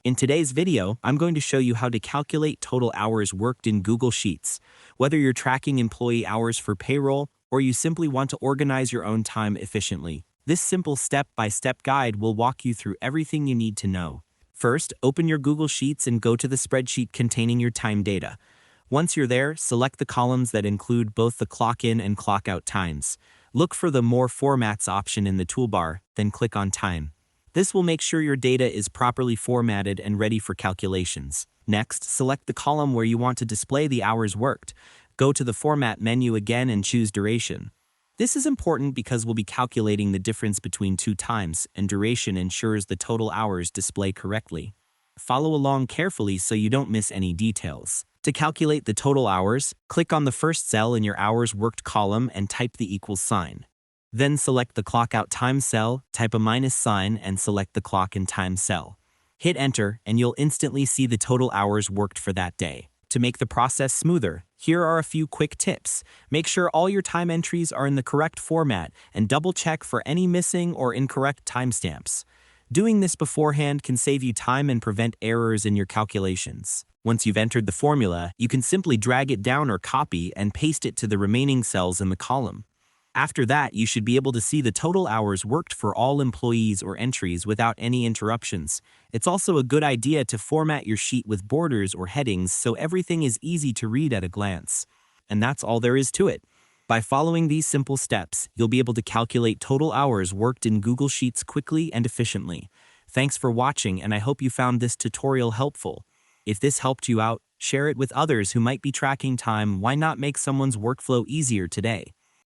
In today's video, I'm going to show you how to calculate total hours worked in Google Sheets. Whether you're tracking employee hours for payroll or you simply want to organize your own time efficiently, this simple step-by-step guide will walk you through everything you need to know. First, open your Google Sheets and go to the spreadsheet containing your time data. Once you're there, select the columns that include both the clock in and clock out times. Look for the More Formats option in the toolbar, then click on Time. This will make sure your data is properly formatted and ready for calculations. Next, select the column where you want to display the hours worked. Go to the Format menu again and choose Duration. This is important because we'll be calculating the difference between two times, and duration ensures the total hours display correctly. Follow along carefully so you don't miss any details. To calculate the total hours, click on the first cell in your hours worked column and type the equals sign. Then select the clock out time cell, type a minus sign, and select the clock in time cell. Hit enter, and you'll instantly see the total hours worked for that day. To make the process smoother, here are a few quick tips. Make sure all your time entries are in the correct format and double-check for any missing or incorrect timestamps. Doing this beforehand can save you time and prevent errors in your calculations. Once you've entered the formula, you can simply drag it down or copy and paste it to the remaining cells in the column. After that, you should be able to see the total hours worked for all employees or entries without any interruptions. It's also a good idea to format your sheet with borders or headings so everything is easy to read at a glance. And that's all there is to it. By following these simple steps, you'll be able to calculate total hours worked in Google Sheets quickly and efficiently. Thanks for watching, and I hope you found this tutorial helpful. If this helped you out, share it with others who might be tracking time. Why not make someone's workflow easier today?